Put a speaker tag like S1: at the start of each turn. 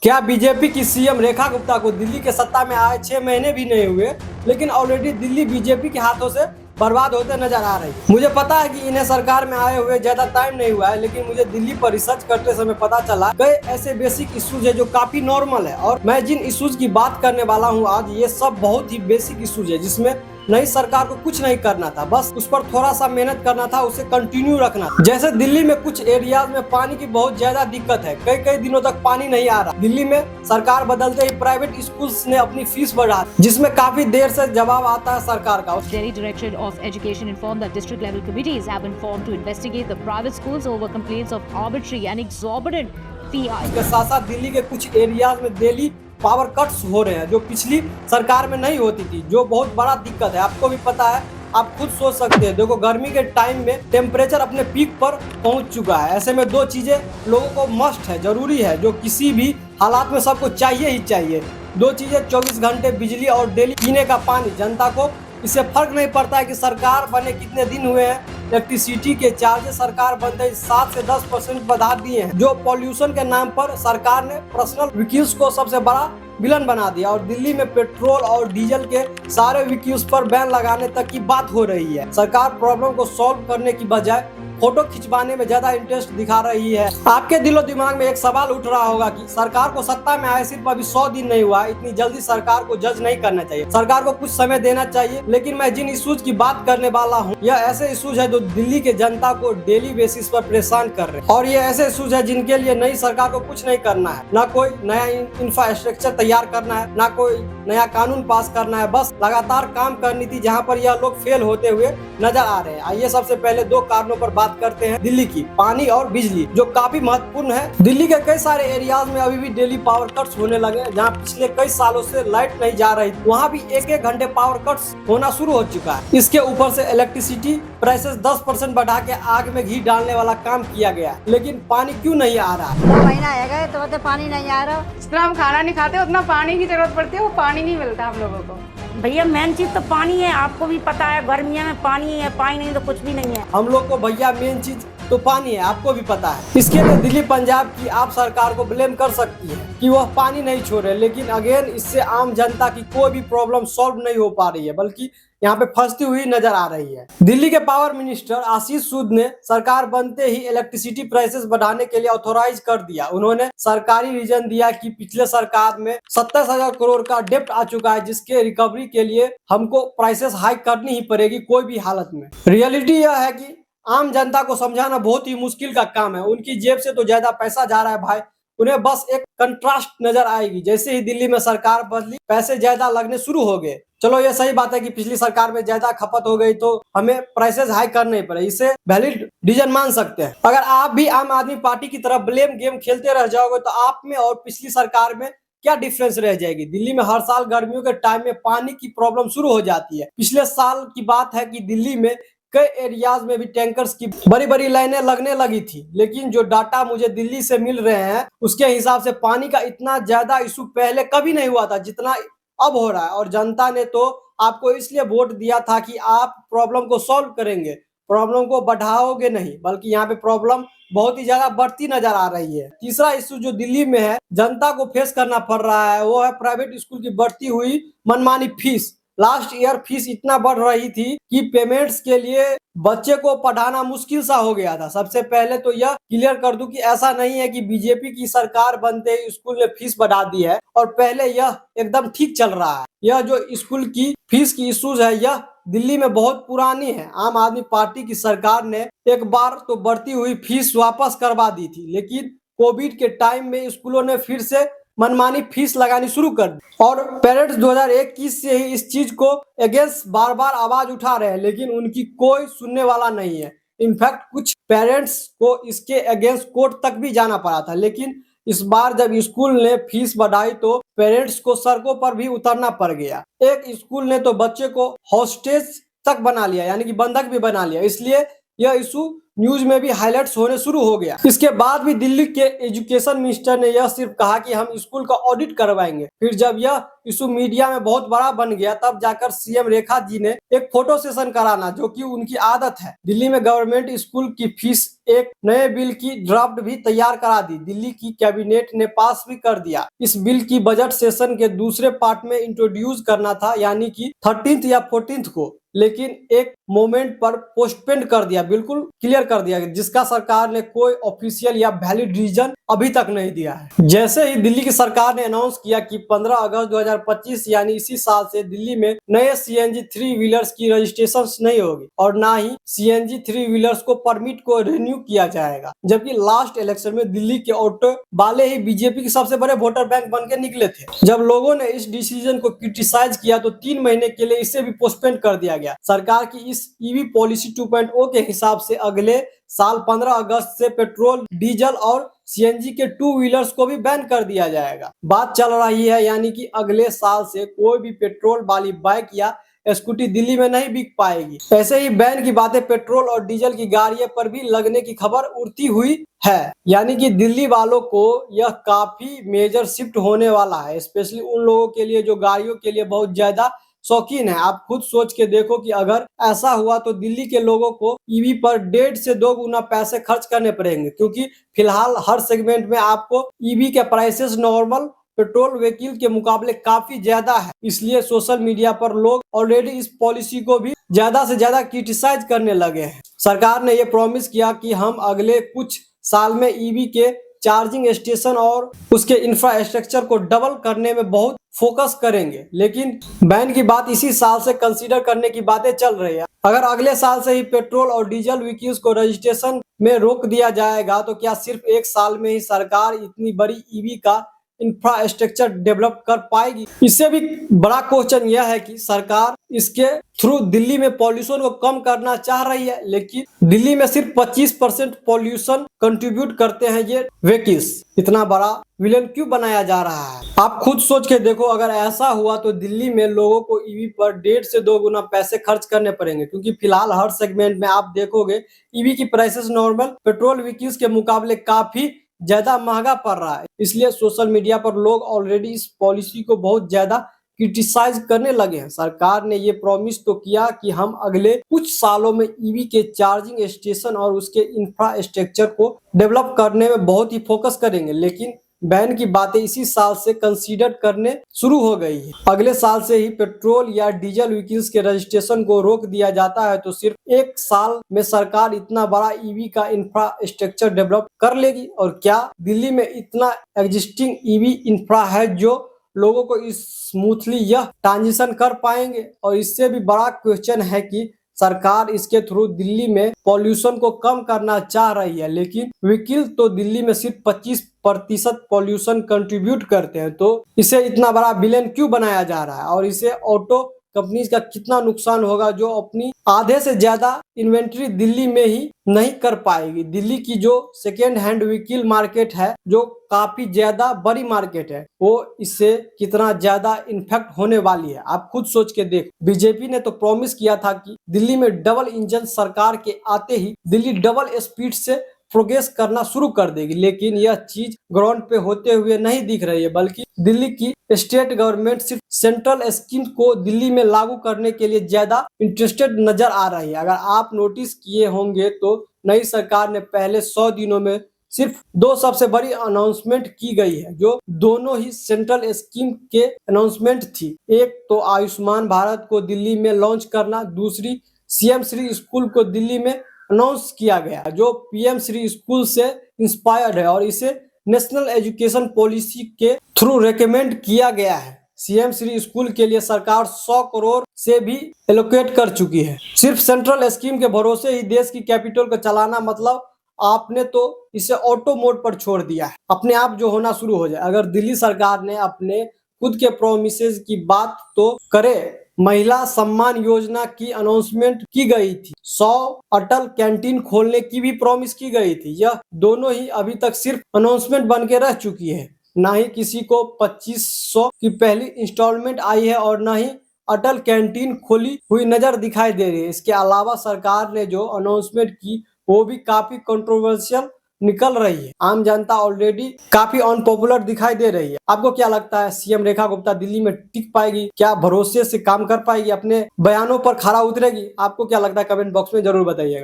S1: क्या बीजेपी की सीएम रेखा गुप्ता को दिल्ली के सत्ता में आए 6 महीने भी नहीं हुए, लेकिन ऑलरेडी दिल्ली बीजेपी के हाथों से बर्बाद होते नजर आ रही है। मुझे पता है कि इन्हें सरकार में आए हुए ज्यादा टाइम नहीं हुआ है, लेकिन मुझे दिल्ली पर रिसर्च करते समय पता चला कई ऐसे बेसिक इश्यूज है जो काफी नॉर्मल है। और मैं जिन इश्यूज की बात करने वाला हूँ आज, ये सब बहुत ही बेसिक इश्यूज है जिसमें नई सरकार को कुछ नहीं करना था, बस उस पर थोड़ा सा मेहनत करना था, उसे कंटिन्यू रखना था। जैसे दिल्ली में कुछ एरियाज में पानी की बहुत ज्यादा दिक्कत है, कई कई दिनों तक पानी नहीं आ रहा। दिल्ली में सरकार बदलते ही प्राइवेट स्कूल्स ने अपनी फीस बढ़ा, जिसमें काफी देर से जवाब आता है सरकार का।
S2: Delhi Directorate of Education informed that district level committees have been formed to investigate the private schools over complaints of arbitrary and exorbitant fee hikes.
S1: इसके साथ साथ दिल्ली के कुछ एरियाज में डेली पावर कट्स हो रहे हैं जो पिछली सरकार में नहीं होती थी, जो बहुत बड़ा दिक्कत है। आपको भी पता है, आप खुद सोच सकते हैं। देखो, गर्मी के टाइम में टेम्परेचर अपने पीक पर पहुंच चुका है। ऐसे में दो चीजें लोगों को मस्ट है, जरूरी है, जो किसी भी हालात में सबको चाहिए ही चाहिए। दो चीजें, 24 घंटे बिजली और डेली पीने का पानी। जनता को इससे फर्क नहीं पड़ता है कि सरकार बने कितने दिन हुए हैं। इलेक्ट्रिसिटी के चार्जेस सरकार बनते ही 7 से 10% बढ़ा दिए हैं, जो पॉल्यूशन के नाम पर सरकार ने पर्सनल व्हीकल्स को सबसे बड़ा विलन बना दिया। और दिल्ली में पेट्रोल और डीजल के सारे व्हीकल्स पर बैन लगाने तक की बात हो रही है। सरकार प्रॉब्लम को सॉल्व करने की बजाय फोटो खिंचवाने में ज्यादा इंटरेस्ट दिखा रही है। आपके दिलो दिमाग में एक सवाल उठ रहा होगा कि सरकार को सत्ता में आए सिर्फ अभी 100 दिन नहीं हुआ, इतनी जल्दी सरकार को जज नहीं करना चाहिए, सरकार को कुछ समय देना चाहिए। लेकिन मैं जिन इश्यूज की बात करने वाला हूँ, यह ऐसे इश्यूज है जो दिल्ली के जनता को डेली बेसिस पर परेशान कर रहे हैं। और ये ऐसे इश्यूज है जिनके लिए नई सरकार को कुछ नहीं करना है, ना कोई नया इंफ्रास्ट्रक्चर तैयार करना है, ना कोई नया कानून पास करना है, बस लगातार काम करनी थी, जहाँ पर यह लोग फेल होते हुए नजर आ रहे हैं। आइए सबसे पहले दो कारणों पर बात करते हैं दिल्ली की, पानी और बिजली, जो काफी महत्वपूर्ण है। दिल्ली के कई सारे एरियाज में अभी भी डेली पावर कट्स होने लगे, जहां पिछले कई सालों से लाइट नहीं जा रही, वहां भी एक एक घंटे पावर कट्स होना शुरू हो चुका है। इसके ऊपर से इलेक्ट्रिसिटी प्राइसेस 10% बढ़ा के आग में घी डालने वाला काम किया गया, लेकिन पानी क्यों नहीं आ रहा है?
S3: 2 महीना है तो पानी नहीं आ रहा।
S4: जितना हम खाना नहीं खाते उतना पानी की जरूरत पड़ती है, वो पानी नहीं मिलता हम लोगों को।
S3: भैया मेन चीज तो पानी है, आपको भी पता है, गर्मियों में पानी है, पानी नहीं तो कुछ भी नहीं है।
S1: हम लोग को भैया मेन चीज तो पानी है, आपको भी पता है। इसके लिए दिल्ली पंजाब की आप सरकार को ब्लेम कर सकती है कि वह पानी नहीं छोड़े, लेकिन अगेन इससे आम जनता की कोई भी प्रॉब्लम सॉल्व नहीं हो पा रही है, बल्कि यहाँ पे फंसती हुई नजर आ रही है। दिल्ली के पावर मिनिस्टर आशीष सूद ने सरकार बनते ही इलेक्ट्रिसिटी प्राइसेस बढ़ाने के लिए ऑथोराइज कर दिया। उन्होंने सरकारी रीजन दिया कि पिछले सरकार में 27,000 करोड़ का डेप्ट आ चुका है, जिसके रिकवरी के लिए हमको प्राइसेस हाइक करनी ही पड़ेगी कोई भी हालत में। रियलिटी यह है कि आम जनता को समझाना बहुत ही मुश्किल का काम है। उनकी जेब से तो ज्यादा पैसा जा रहा है भाई, उन्हें बस एक कंट्रास्ट नजर आएगी। जैसे ही दिल्ली में सरकार बदली, पैसे ज्यादा लगने शुरू हो गए। चलो ये सही बात है कि पिछली सरकार में ज्यादा खपत हो गई तो हमें प्राइसेस हाई करने पड़े, इसे वैलिड रीजन मान सकते हैं। अगर आप भी आम आदमी पार्टी की तरफ ब्लेम गेम खेलते रह जाओगे तो आप में और पिछली सरकार में क्या डिफरेंस रह जाएगी। दिल्ली में हर साल गर्मियों के टाइम में पानी की प्रॉब्लम शुरू हो जाती है। पिछले साल की बात है कि दिल्ली में कई एरियाज में भी टैंकर्स की बड़ी बड़ी लाइनें लगने लगी थी, लेकिन जो डाटा मुझे दिल्ली से मिल रहे हैं उसके हिसाब से पानी का इतना ज्यादा इशू पहले कभी नहीं हुआ था जितना अब हो रहा है। और जनता ने तो आपको इसलिए वोट दिया था कि आप प्रॉब्लम को सॉल्व करेंगे, प्रॉब्लम को बढ़ाओगे नहीं, बल्कि यहाँ पे प्रॉब्लम बहुत ही ज्यादा बढ़ती नजर आ रही है। तीसरा इशू जो दिल्ली में है, जनता को फेस करना पड़ रहा है, वो है प्राइवेट स्कूल की बढ़ती हुई मनमानी फीस। लास्ट ईयर फीस इतना बढ़ रही थी कि पेमेंट्स के लिए बच्चे को पढ़ाना मुश्किल सा हो गया था। सबसे पहले तो यह क्लियर कर दूं कि ऐसा नहीं है कि बीजेपी की सरकार बनते ही स्कूल ने फीस बढ़ा दी है और पहले यह एकदम ठीक चल रहा है। यह जो स्कूल की फीस की इश्यूज है, यह दिल्ली में बहुत पुरानी है। आम आदमी पार्टी की सरकार ने एक बार तो बढ़ती हुई फीस वापस करवा दी थी, लेकिन कोविड के टाइम में स्कूलों ने फिर से मनमानी फीस लगानी शुरू कर दी। और पेरेंट्स 2021 से ही इस चीज को अगेंस्ट बार बार आवाज उठा रहे हैं, लेकिन उनकी कोई सुनने वाला नहीं है। इनफैक्ट कुछ पेरेंट्स को इसके अगेंस्ट कोर्ट तक भी जाना पड़ा था, लेकिन इस बार जब स्कूल ने फीस बढ़ाई तो पेरेंट्स को सड़कों पर भी उतरना पड़ गया। एक स्कूल ने तो बच्चे को हॉस्टेज तक बना लिया, यानी कि बंधक भी बना लिया। इसलिए यह इशू न्यूज में भी हाईलाइट्स होने शुरू हो गया। इसके बाद भी दिल्ली के एजुकेशन मिनिस्टर ने यह सिर्फ कहा कि हम स्कूल का ऑडिट करवाएंगे। फिर जब यह इशू मीडिया में बहुत बड़ा बन गया तब जाकर सीएम रेखा जी ने एक फोटो सेशन कराना, जो कि उनकी आदत है। दिल्ली में गवर्नमेंट स्कूल की फीस एक नए बिल की ड्राफ्ट भी तैयार करा दी। दिल्ली की कैबिनेट ने पास भी कर दिया। इस बिल की बजट सेशन के दूसरे पार्ट में इंट्रोड्यूस करना था, यानी कि 13th या 14th को, लेकिन एक मोमेंट पर पोस्टपोन कर दिया, बिल्कुल क्लियर कर दिया, जिसका सरकार ने कोई ऑफिशियल या वैलिड रीजन अभी तक नहीं दिया है। जैसे ही दिल्ली की सरकार ने अनाउंस किया कि 15 अगस्त 2025 यानी इसी साल से दिल्ली में नए सीएनजी 3 व्हीलर्स की रजिस्ट्रेशन नहीं होगी और ना ही सीएनजी 3 व्हीलर्स को परमिट को रिन्यू किया जाएगा। जबकि लास्ट इलेक्शन में दिल्ली के ऑटो वाले ही बीजेपी के सबसे बड़े वोटर बैंक बन के निकले थे। जब लोगों ने इस डिसीजन को क्रिटिसाइज किया तो 3 महीने के लिए इसे भी पोस्टपोन कर दिया गया। सरकार की इस ईवी पॉलिसी 2.0 के हिसाब से अगले साल 15 अगस्त से पेट्रोल, डीजल और सीएनजी के 2 व्हीलर्स को भी बैन कर दिया जाएगा। बात चल रही है यानी कि अगले साल से कोई भी पेट्रोल वाली बाइक या स्कूटी दिल्ली में नहीं बिक पाएगी। ऐसे ही बैन की बातें पेट्रोल और डीजल की गाड़ियों पर भी लगने की खबर उड़ती हुई है, यानी कि दिल्ली वालों को यह काफी मेजर शिफ्ट होने वाला है, स्पेशली उन लोगों के लिए जो गाड़ियों के लिए बहुत ज्यादा शौकीन है। आप खुद सोच के देखो कि अगर ऐसा हुआ तो दिल्ली के लोगों को ईवी पर 1.5 से 2 गुना पैसे खर्च करने पड़ेंगे, क्योंकि फिलहाल हर सेगमेंट में आपको ईवी के प्राइसेस नॉर्मल पेट्रोल व्हीकल के मुकाबले काफी ज्यादा है। इसलिए सोशल मीडिया पर लोग ऑलरेडी इस पॉलिसी को भी ज्यादा से ज्यादा क्रिटिसाइज करने लगे हैं। सरकार ने यह प्रॉमिस किया कि हम अगले कुछ साल में ईवी के चार्जिंग स्टेशन और उसके इंफ्रास्ट्रक्चर को डबल करने में बहुत फोकस करेंगे, लेकिन बैन की बात इसी साल से कंसीडर करने की बातें चल रही है। अगर अगले साल से ही पेट्रोल और डीजल व्हीकल्स को रजिस्ट्रेशन में रोक दिया जाएगा तो क्या सिर्फ एक साल में ही सरकार इतनी बड़ी ईवी का इंफ्रास्ट्रक्चर डेवलप कर पाएगी? इससे भी बड़ा क्वेश्चन यह है कि सरकार इसके थ्रू दिल्ली में पॉल्यूशन को कम करना चाह रही है, लेकिन दिल्ली में सिर्फ 25% पॉल्यूशन कंट्रीब्यूट करते हैं ये व्हीकल्स। इतना बड़ा विलेन क्यों बनाया जा रहा है? आप खुद सोच के देखो, अगर ऐसा हुआ तो दिल्ली में लोगों को ईवी पर 1.5 से 2 गुना पैसे खर्च करने पड़ेंगे, क्योंकि फिलहाल हर सेगमेंट में आप देखोगे ईवी की प्राइसेस नॉर्मल पेट्रोल व्हीकल्स के मुकाबले काफी ज्यादा महंगा पड़ रहा है। इसलिए सोशल मीडिया पर लोग ऑलरेडी इस पॉलिसी को बहुत ज्यादा क्रिटिसाइज करने लगे हैं। सरकार ने ये प्रॉमिस तो किया कि हम अगले कुछ सालों में ईवी के चार्जिंग स्टेशन और उसके इंफ्रास्ट्रक्चर को डेवलप करने में बहुत ही फोकस करेंगे, लेकिन बैन की बातें इसी साल से कंसीडर करने शुरू हो गई है। अगले साल से ही पेट्रोल या डीजल व्हीकल्स के रजिस्ट्रेशन को रोक दिया जाता है तो सिर्फ एक साल में सरकार इतना बड़ा ईवी का इंफ्रास्ट्रक्चर डेवलप कर लेगी? और क्या दिल्ली में इतना एग्जिस्टिंग ईवी इंफ्रा है जो लोगों को इस स्मूथली यह ट्रांजिशन कर पाएंगे? और इससे भी बड़ा क्वेश्चन है कि सरकार इसके थ्रू दिल्ली में पॉल्यूशन को कम करना चाह रही है, लेकिन व्हीकल तो दिल्ली में सिर्फ 25% पॉल्यूशन कंट्रीब्यूट करते हैं, तो इसे इतना बड़ा विलेन क्यों बनाया जा रहा है? और इसे ऑटो कंपनीज का कितना नुकसान होगा जो अपनी आधे से ज्यादा इन्वेंट्री दिल्ली में ही नहीं कर पाएगी। दिल्ली की जो सेकेंड हैंड व्हीकल मार्केट है, जो काफी ज्यादा बड़ी मार्केट है, वो इससे कितना ज्यादा इन्फेक्ट होने वाली है। आप खुद सोच के देख। बीजेपी ने तो प्रॉमिस किया था कि दिल्ली में डबल इंजन सरकार के आते ही दिल्ली डबल स्पीड से प्रोग्रेस करना शुरू कर देगी, लेकिन यह चीज ग्राउंड पे होते हुए नहीं दिख रही है, बल्कि दिल्ली की स्टेट गवर्नमेंट सिर्फ सेंट्रल स्कीम को दिल्ली में लागू करने के लिए ज्यादा इंटरेस्टेड नजर आ रही है। अगर आप नोटिस किए होंगे तो नई सरकार ने पहले 100 दिनों में सिर्फ 2 सबसे बड़ी अनाउंसमेंट की गई है, जो दोनों ही सेंट्रल स्कीम के अनाउंसमेंट थी। एक तो आयुष्मान भारत को दिल्ली में लॉन्च करना, दूसरी सीएम श्री स्कूल को दिल्ली में अनाउंस किया गया, जो पीएम श्री स्कूल से इंस्पायर्ड है और इसे नेशनल एजुकेशन पॉलिसी के थ्रू रेकमेंड किया गया है। सीएम श्री स्कूल के लिए सरकार 100 करोड़ से भी एलोकेट कर चुकी है। सिर्फ सेंट्रल स्कीम के भरोसे ही देश की कैपिटल को चलाना, मतलब आपने तो इसे ऑटो मोड पर छोड़ दिया है, अपने आप जो होना शुरू हो जाए। अगर दिल्ली सरकार ने अपने खुद के प्रोमिसेस की बात तो करे, महिला सम्मान योजना की अनाउंसमेंट की गई थी, 100 अटल कैंटीन खोलने की भी प्रॉमिस की गई थी। यह दोनों ही अभी तक सिर्फ अनाउंसमेंट बन के रह चुकी है। ना ही किसी को 2500 की पहली इंस्टॉलमेंट आई है और ना ही अटल कैंटीन खोली हुई नजर दिखाई दे रही है। इसके अलावा सरकार ने जो अनाउंसमेंट की वो भी काफी कंट्रोवर्शियल निकल रही है। आम जनता ऑलरेडी काफी अनपॉपुलर दिखाई दे रही है। आपको क्या लगता है, सीएम रेखा गुप्ता दिल्ली में टिक पाएगी? क्या भरोसे से काम कर पाएगी? अपने बयानों पर खरा उतरेगी? आपको क्या लगता है, कमेंट बॉक्स में जरूर बताइएगा।